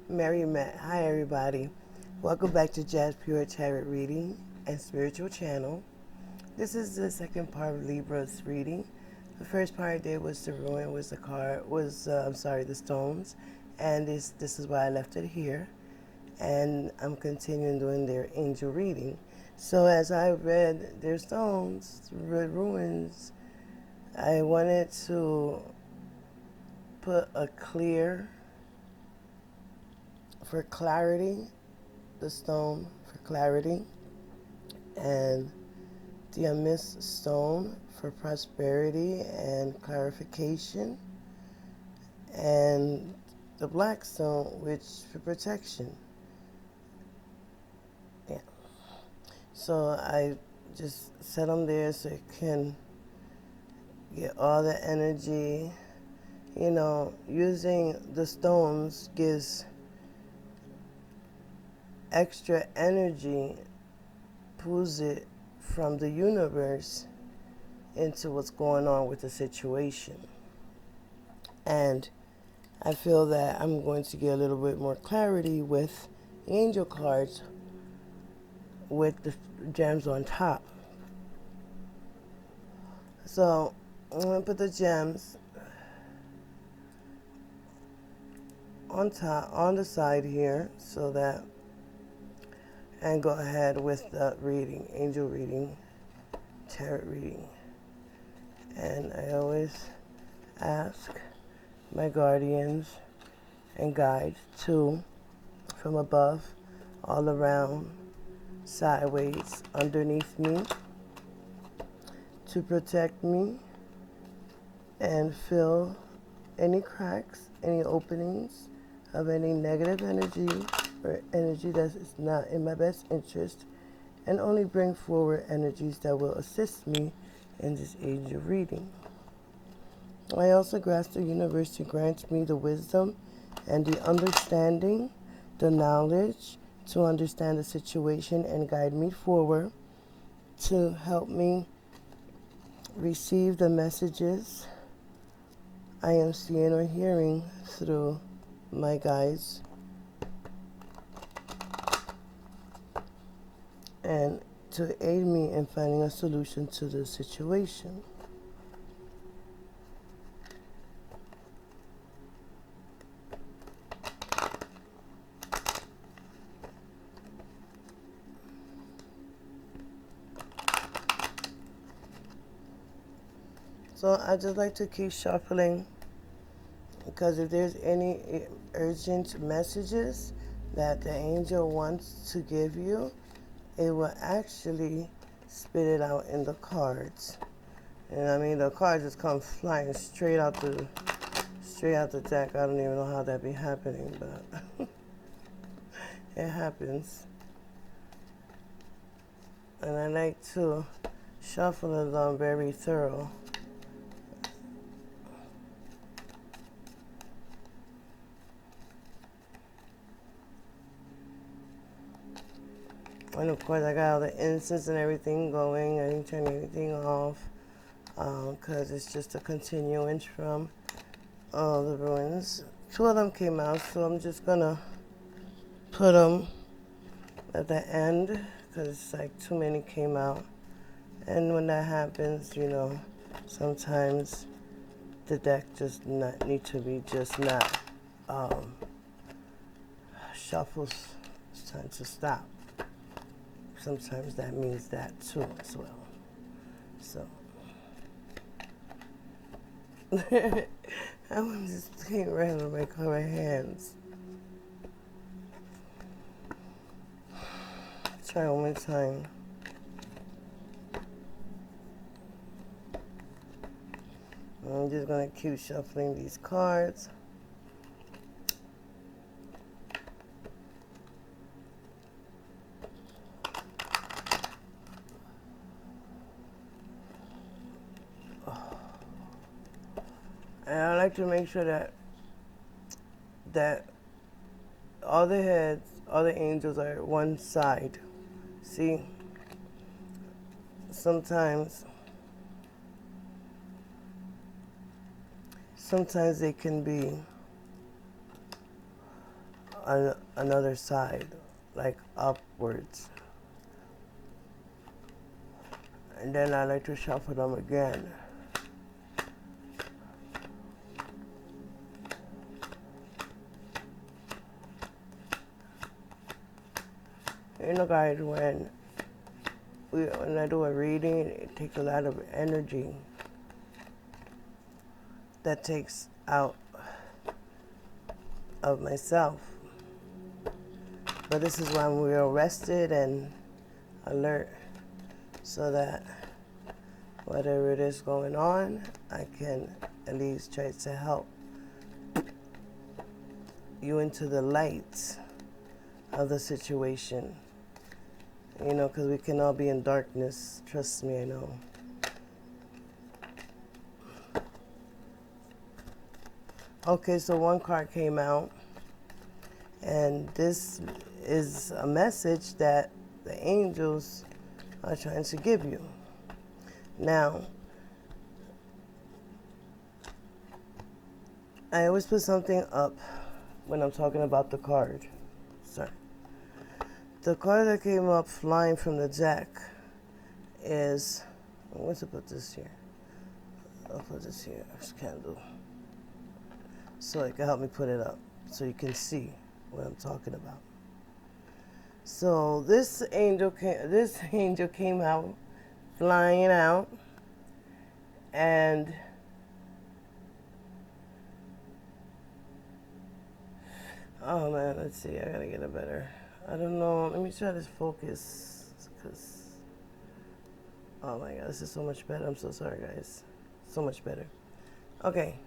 Hi everybody. Welcome back to Jez Pure Tarot Reading and Spiritual Channel. This is the second part of Libra's reading. The first part I did was the ruin, was the card, the stones, and this is why I left it here. And I'm continuing doing their angel reading. So as I read their stones, read ruins, I wanted to put a clear for clarity, the stone for clarity, and the amethyst stone for prosperity and clarification, and the black stone, which for protection. Yeah. So I just set them there so it can get all the energy. You know, using the stones gives extra energy, pulls it from the universe into what's going on with the situation. And I feel that I'm going to get a little bit more clarity with the angel cards with the gems on top. So I'm going to put the gems on top, on the side here, so that, and go ahead with the reading, angel reading, tarot reading. And I always ask my guardians and guides to, from above, all around, sideways, underneath me, to protect me and fill any cracks, any openings of any negative energy or energy that is not in my best interest, and only bring forward energies that will assist me in this angel reading. I also grasp the universe to grant me the wisdom and the understanding, the knowledge to understand the situation and guide me forward, to help me receive the messages I am seeing or hearing through my guides, and to aid me in finding a solution to the situation. So I just like to keep shuffling, because if there's any urgent messages that the angel wants to give you, it will actually spit it out in the cards. And I mean, the cards just come flying straight out the deck. I don't even know how that be happening, but it happens. And I like to shuffle it along very thorough. And of course, I got all the incense and everything going. I didn't turn anything off, because it's just a continuance from all the ruins. 2 of them came out, so I'm just gonna put them at the end, because it's like too many came out. And when that happens, you know, sometimes the deck just need to be just not shuffles. It's time to stop. Sometimes that means that too as well. So I want to just came right out of my hands. Try one more time. I'm just gonna keep shuffling these cards. And I like to make sure that all the heads, all the angels are at one side. See, sometimes they can be another side, like upwards. And then I like to shuffle them again. You know, guys, when I do a reading, it takes a lot of energy that takes out of myself. But this is when we're rested and alert, so that whatever it is going on, I can at least try to help you into the light of the situation. You know, because we can all be in darkness. Trust me, I know. Okay, so one card came out, and this is a message that the angels are trying to give you. Now, I always put something up when I'm talking about the card. Sorry. The card that came up flying from the deck is, I'm going to put this here. I'll put this here, this candle, so it can help me put it up, so you can see what I'm talking about. So this angel came out, flying out, and oh man, let's see, I gotta get it better. I don't know, let me try to focus, because, oh my god, this is so much better. I'm so sorry, guys. So much better. Okay.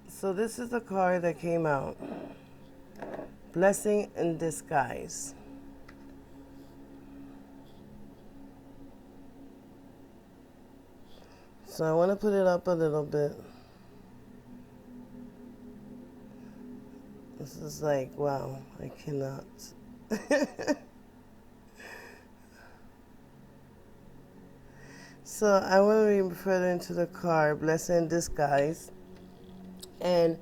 So this is the card that came out. Blessing in disguise. So I want to put it up a little bit. This is like, wow, I cannot. So I want to read further into the card, Blessing in Disguise. And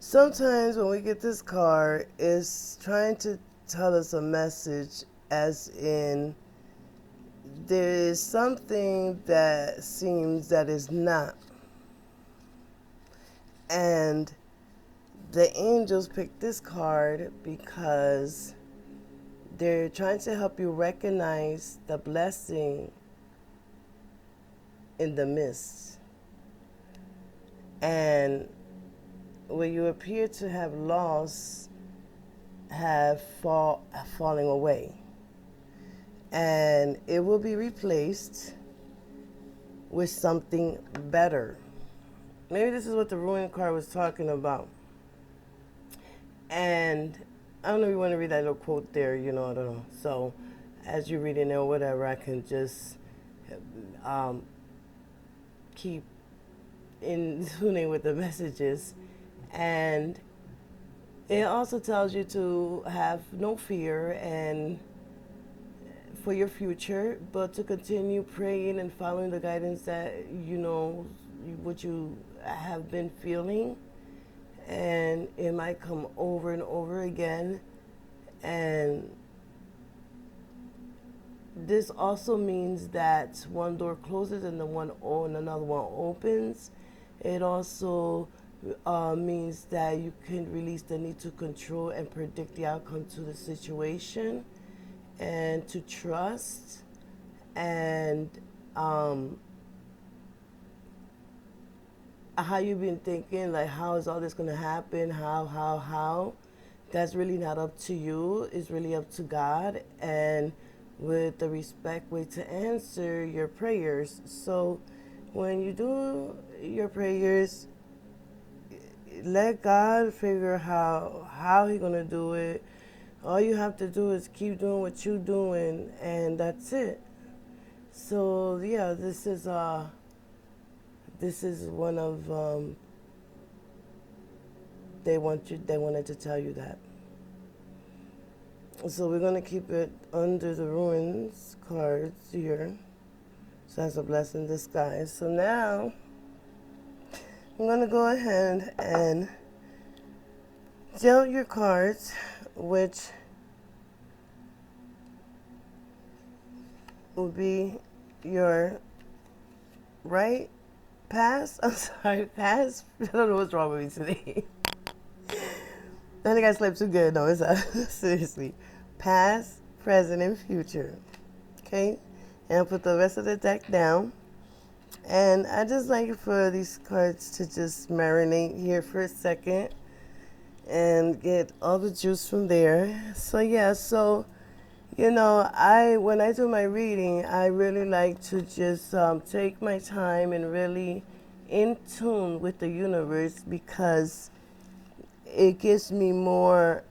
sometimes when we get this card, it's trying to tell us a message, as in there is something that seems that is not. And the angels picked this card because they're trying to help you recognize the blessing in the midst. And where you appear to have lost, have falling away. And it will be replaced with something better. Maybe this is what the ruin card was talking about. And I don't know if you want to read that little quote there, you know, I don't know. So as you're reading it or whatever, I can just keep in tuning with the messages. And it also tells you to have no fear and for your future, but to continue praying and following the guidance that, you know, what you have been feeling. And it might come over and over again. And this also means that one door closes and another one opens. It also means that you can release the need to control and predict the outcome to the situation, and to trust, and how you've been thinking, like, how is all this going to happen, how, that's really not up to you. It's really up to God, and with the respect way to answer your prayers. So when you do your prayers, let God figure how He's gonna do it. All you have to do is keep doing what you're doing, and that's it. So yeah, this is one of they wanted to tell you that. So we're gonna keep it under the ruins cards here. So that's a blessing in disguise. So now I'm gonna go ahead and dealt your cards, which will be your right past. I'm sorry, past. I don't know what's wrong with me today. I think I slept too good. No, it's seriously. Past, present, and future. Okay? And I'll put the rest of the deck down. And I just like for these cards to just marinate here for a second and get all the juice from there. So yeah, so you know, when I do my reading, I really like to just take my time and really in tune with the universe, because it gives me more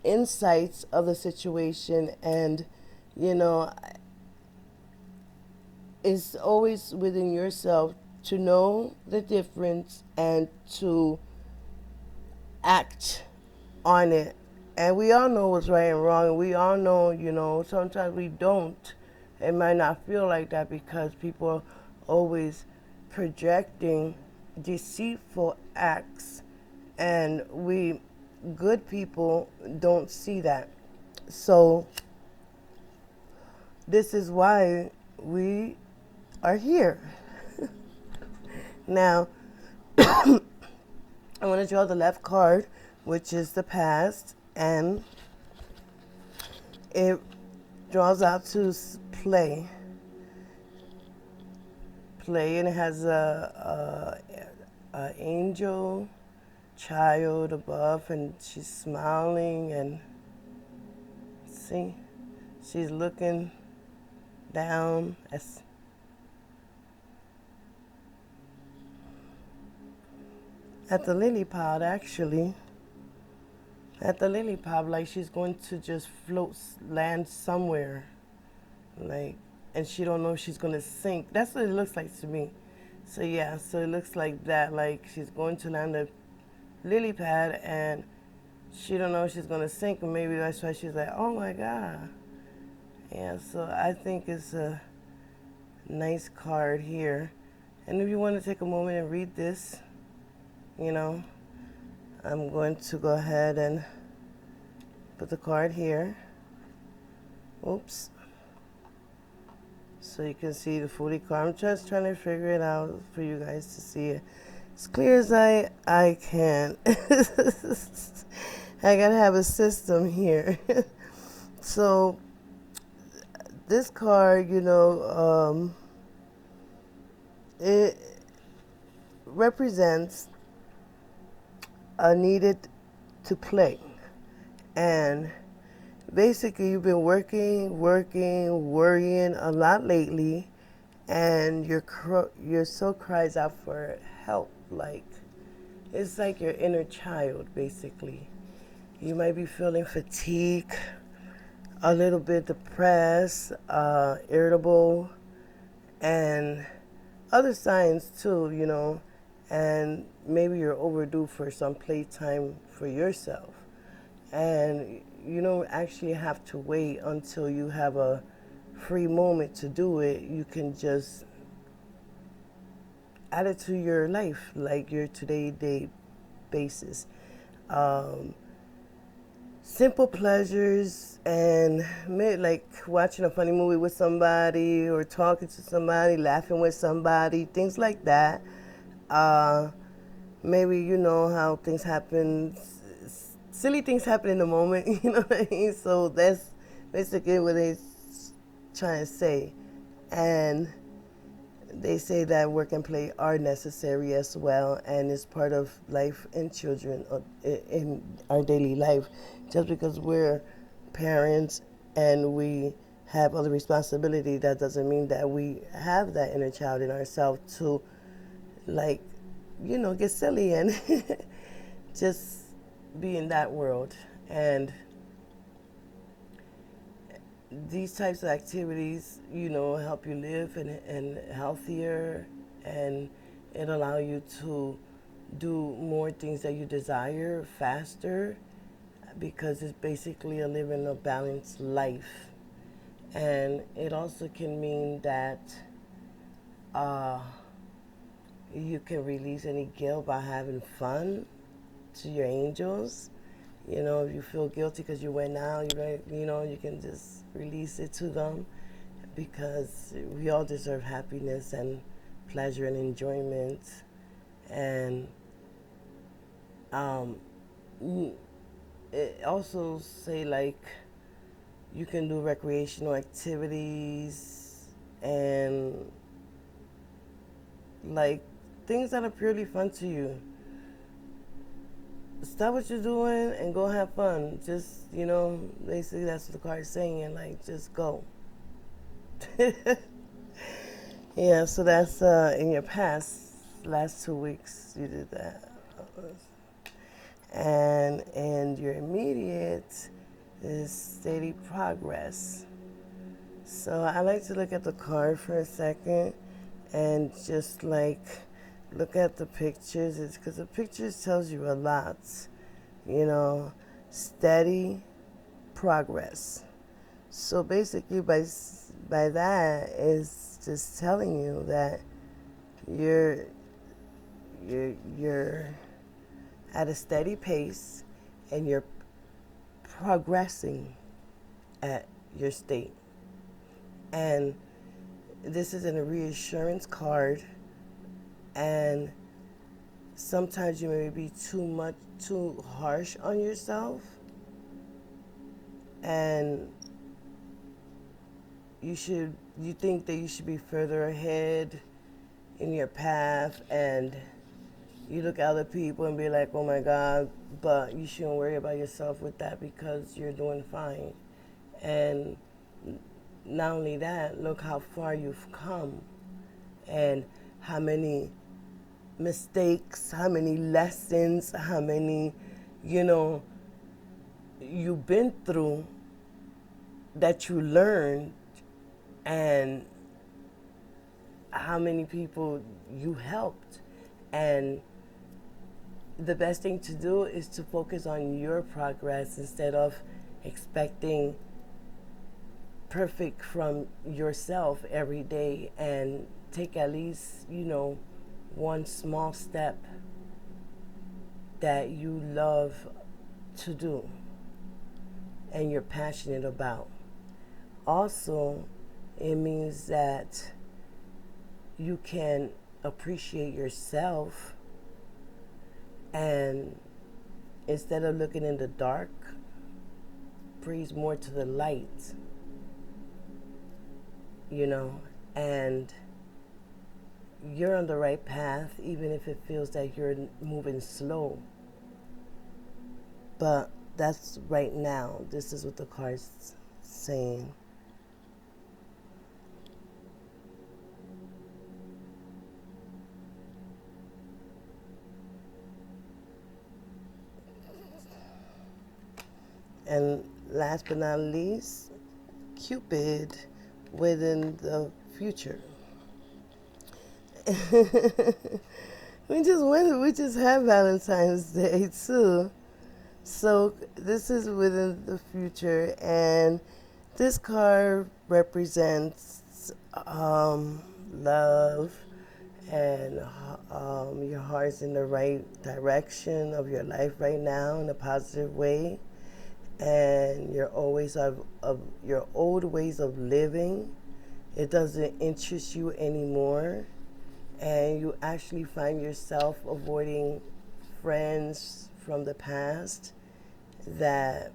insights of the situation, and you know, it's always within yourself to know the difference and to act on it. And we all know what's right and wrong, and we all know, you know, sometimes we don't. It might not feel like that because people are always projecting deceitful acts, and we good people don't see that. So this is why we are here. Now, I want to draw the left card, which is the past, and it draws out to play. Play, and it has a angel child above, and she's smiling, and see, she's looking down at the lily pad, actually. At the lily pad, like she's going to just land somewhere, like, and she don't know if she's going to sink. That's what it looks like to me. So yeah, so it looks like that, like she's going to land a lily pad, and she don't know if she's going to sink, and maybe that's why she's like, oh my God. Yeah, so I think it's a nice card here. And if you want to take a moment and read this, you know, I'm going to go ahead and put the card here. Oops. So you can see the Foodie card. I'm just trying to figure it out for you guys to see it as clear as I can. I gotta have a system here. So this card, you know, it represents a needed to play. And basically you've been worrying a lot lately, and your soul cries out for help. Like, it's like your inner child, basically. You might be feeling fatigue, a little bit depressed, irritable, and other signs too, you know, and maybe you're overdue for some playtime for yourself. And you don't actually have to wait until you have a free moment to do it. You can just add it to your life, like your day basis. Simple pleasures, and like watching a funny movie with somebody, or talking to somebody, laughing with somebody, things like that. Maybe you know how things happen, silly things happen in the moment, you know what I mean? So that's basically what they're trying to say. And they say that work and play are necessary as well, and it's part of life and children in our daily life. Just because we're parents and we have other responsibility, that doesn't mean that we have that inner child in ourselves to, like, you know, get silly and just be in that world. And these types of activities, you know, help you live and healthier, and it allow you to do more things that you desire faster, because it's basically a living a balanced life. And it also can mean that You can release any guilt by having fun to your angels. You know, if you feel guilty because you went out, you can just release it to them, because we all deserve happiness and pleasure and enjoyment. And it also say, like, you can do recreational activities and like things that are purely fun to you. Stop what you're doing and go have fun. Just, basically that's what the card is saying, and like, just go. Yeah, so that's in your last 2 weeks you did that. And in your immediate is steady progress. So I like to look at the card for a second and just like look at the pictures. It's because the pictures tells you a lot. Steady progress. So basically by that is just telling you that you're at a steady pace and you're progressing at your state. And this is a reassurance card, and sometimes you may be too harsh on yourself, and you think that you should be further ahead in your path, and you look at other people and be like, oh my God, but you shouldn't worry about yourself with that because you're doing fine. And not only that, look how far you've come and how many mistakes, how many lessons, how many, you've been through that you learned, and how many people you helped. And the best thing to do is to focus on your progress instead of expecting perfect from yourself every day, and take at least, one small step that you love to do and you're passionate about. Also, it means that you can appreciate yourself, and instead of looking in the dark, breathe more to the light, and you're on the right path, even if it feels like you're moving slow. But that's right now. This is what the card's saying. And last but not least, Cupid within the future. we just had Valentine's Day too. So this is within the future, and this card represents love, and your heart's in the right direction of your life right now in a positive way, and you're always of your old ways of living. It doesn't interest you anymore, and you actually find yourself avoiding friends from the past that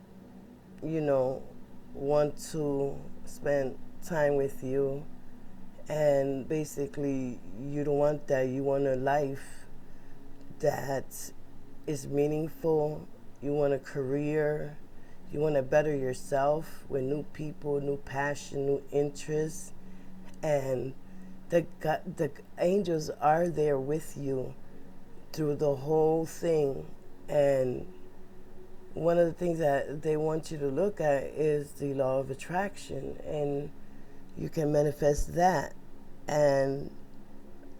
want to spend time with you, and basically you don't want that. You want a life that is meaningful. You want a career. You want to better yourself with new people, new passion, new interests, and the angels are there with you through the whole thing. And one of the things that they want you to look at is the law of attraction, and you can manifest that. And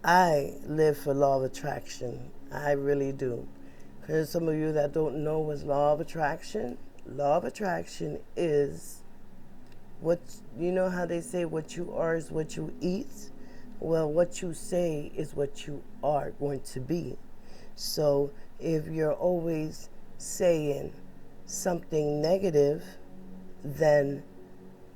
I live for law of attraction. I really do. Because some of you that don't know what's law of attraction is what, how they say what you are is what you eat? Well, what you say is what you are going to be. So if you're always saying something negative, then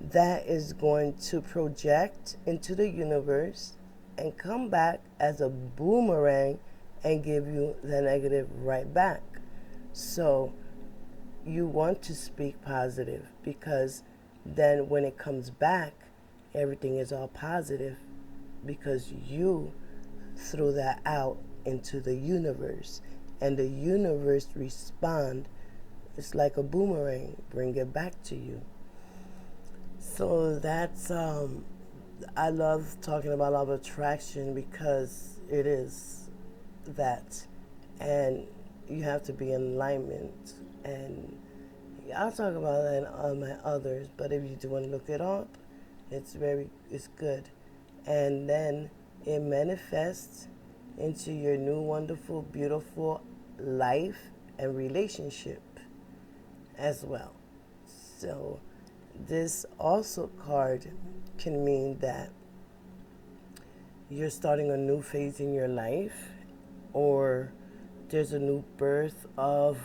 that is going to project into the universe and come back as a boomerang and give you the negative right back. So you want to speak positive, because then when it comes back, everything is all positive, because you threw that out into the universe, and the universe respond. It's like a boomerang, bring it back to you. So that's I love talking about law of attraction, because it is that, and you have to be in alignment. And I'll talk about that on my others, but if you do want to look it up, it's good. And then it manifests into your new wonderful, beautiful life and relationship as well. So this also card can mean that you're starting a new phase in your life, or there's a new birth of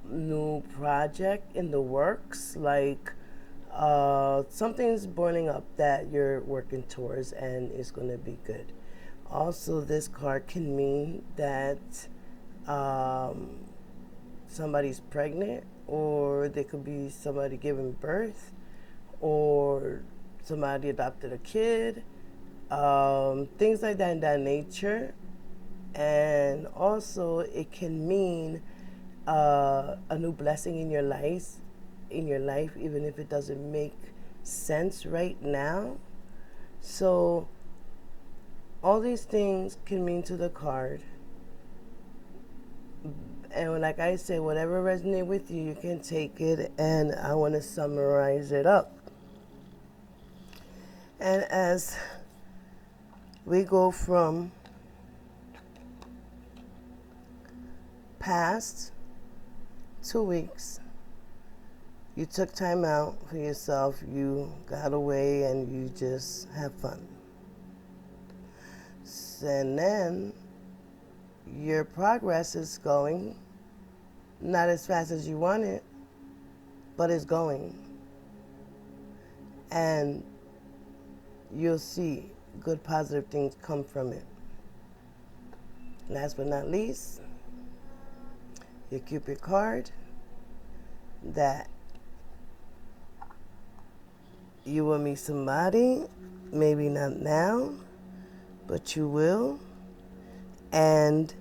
new project in the works, like something's boiling up that you're working towards and it's going to be good. Also, this card can mean that somebody's pregnant, or there could be somebody giving birth, or somebody adopted a kid, things like that in that nature. And also it can mean a new blessing in your life, even if it doesn't make sense right now. So all these things can mean to the card. And like I said, whatever resonates with you, you can take it, and I want to summarize it up. And as we go from past 2 weeks, you took time out for yourself, you got away, and you just have fun. And then your progress is going, not as fast as you want it, but it's going. And you'll see good positive things come from it. Last but not least, your Cupid card, that you will meet somebody, maybe not now, but you will, and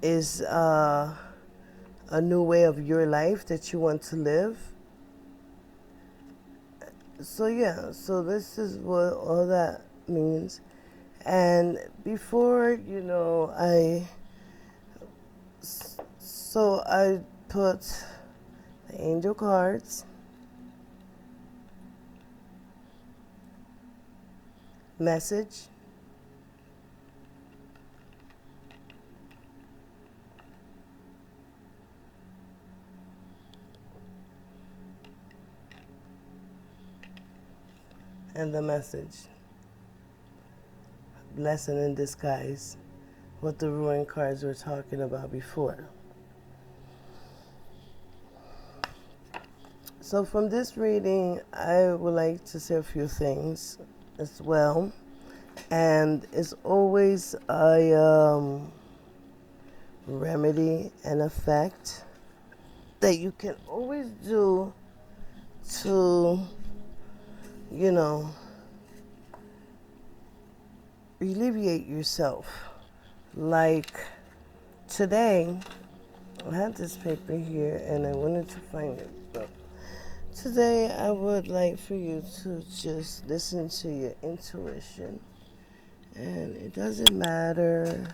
is a new way of your life that you want to live. So yeah, so this is what all that means. And before, I put the angel cards, message, and the message. Blessing in disguise, what the ruin cards were talking about before. So from this reading, I would like to say a few things as well. And it's always a remedy and effect that you can always do to, alleviate yourself. Like today, I had this paper here and I wanted to find it. But today, I would like for you to just listen to your intuition. And it doesn't matter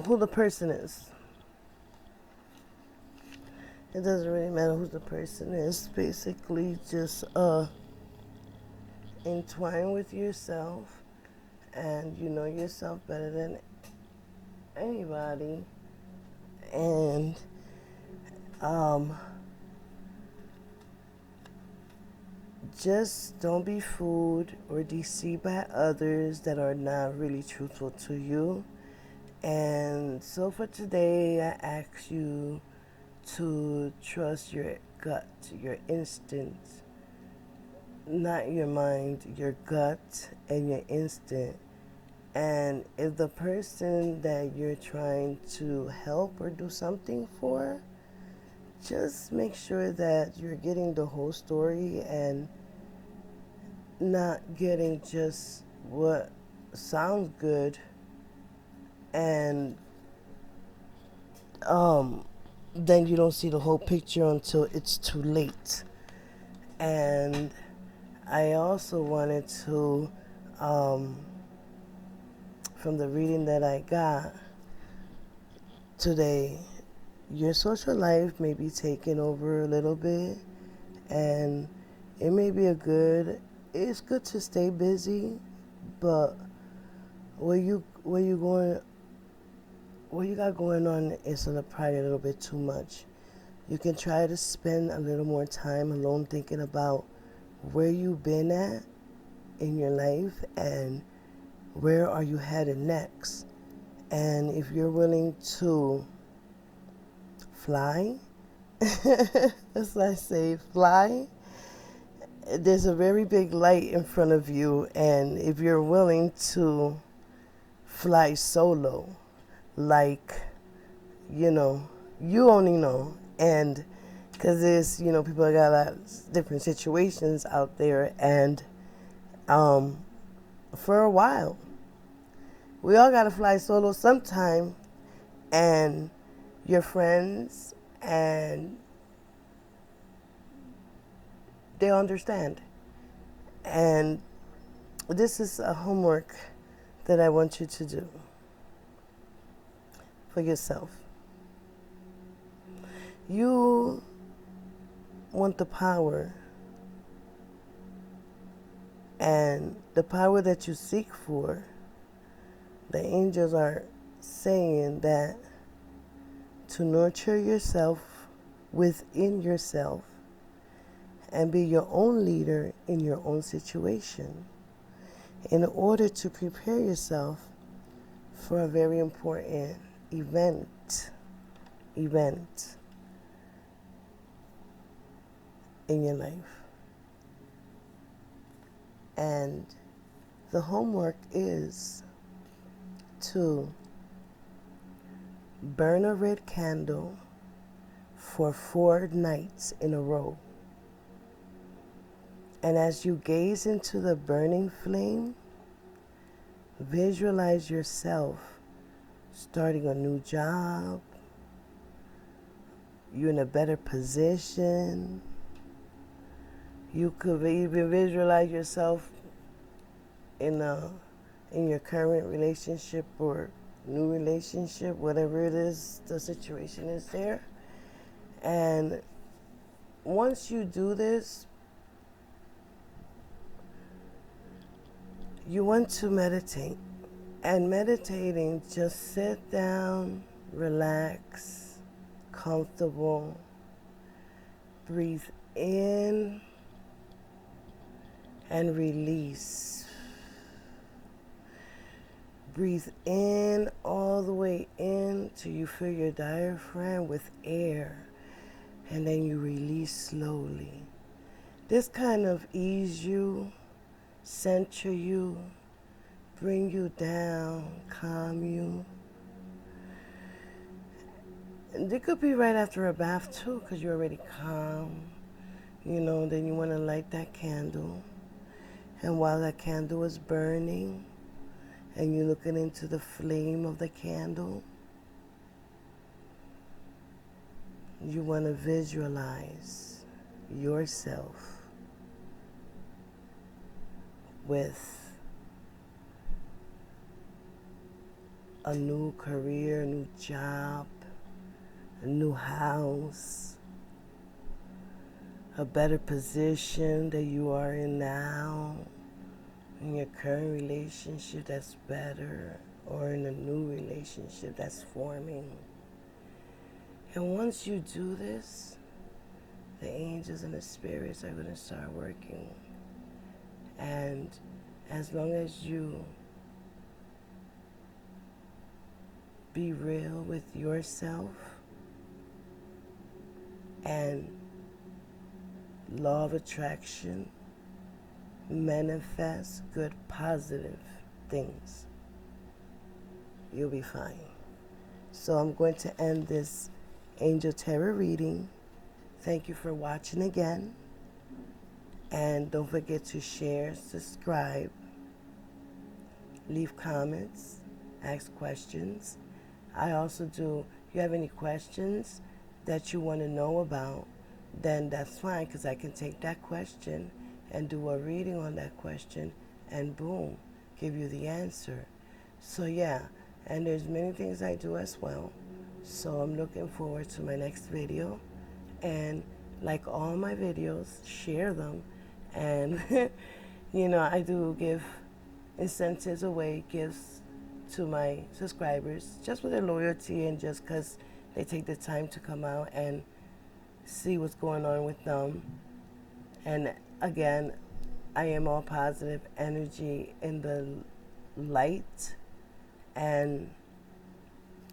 who the person is. It doesn't really matter who the person is. Basically, just entwine with yourself, and you know yourself better than anybody. And just don't be fooled or deceived by others that are not really truthful to you. And so for today, I ask you to trust your gut, your instinct, not your mind, your gut and your instinct. And if the person that you're trying to help or do something for, just make sure that you're getting the whole story and not getting just what sounds good, and then you don't see the whole picture until it's too late. And I also wanted to, from the reading that I got today, your social life may be taking over a little bit, and it may be it's good to stay busy, but what you got going on is probably a little bit too much. You can try to spend a little more time alone thinking about where you've been at in your life and where are you headed next. And if you're willing to fly, as I say, fly, there's a very big light in front of you. And if you're willing to fly solo, like, you only know. And because there's, people got a lot of different situations out there. And for a while, we all got to fly solo sometime. And your friends, and they understand. And this is a homework that I want you to do for yourself. You want the power, and the power that you seek for, the angels are saying that to nurture yourself within yourself and be your own leader in your own situation in order to prepare yourself for a very important event in your life. And the homework is to burn a red candle for 4 nights in a row. And as you gaze into the burning flame, visualize yourself starting a new job. You're in a better position. You could even visualize yourself in your current relationship or new relationship, whatever it is, the situation is there. And once you do this, you want to meditate. And meditating, just sit down, relax, comfortable, breathe in and release. Breathe in all the way in till you fill your diaphragm with air, and then you release slowly. This kind of ease you, center you, bring you down, calm you. And it could be right after a bath too, because you're already calm. Then you want to light that candle. And while that candle is burning, and you're looking into the flame of the candle, you want to visualize yourself with a new career, a new job, a new house, a better position that you are in now, in your current relationship that's better, or in a new relationship that's forming. And once you do this, the angels and the spirits are going to start working. And as long as you be real with yourself and law of attraction, manifest good, positive things, you'll be fine. So I'm going to end this Angel Tarot reading. Thank you for watching again. And don't forget to share, subscribe, leave comments, ask questions. I also do, if you have any questions that you want to know about, then that's fine, because I can take that question and do a reading on that question and boom, give you the answer. So yeah, and there's many things I do as well. So I'm looking forward to my next video. And like all my videos, share them. And I do give incentives away, gifts to my subscribers, just with their loyalty and just because they take the time to come out and see what's going on with them. And again, I am all positive energy in the light, and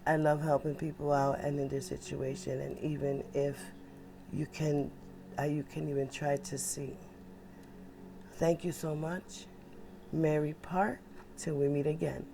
I love helping people out and in their situation. And even if you can even try to see. Thank you so much. Mary Park, till we meet again.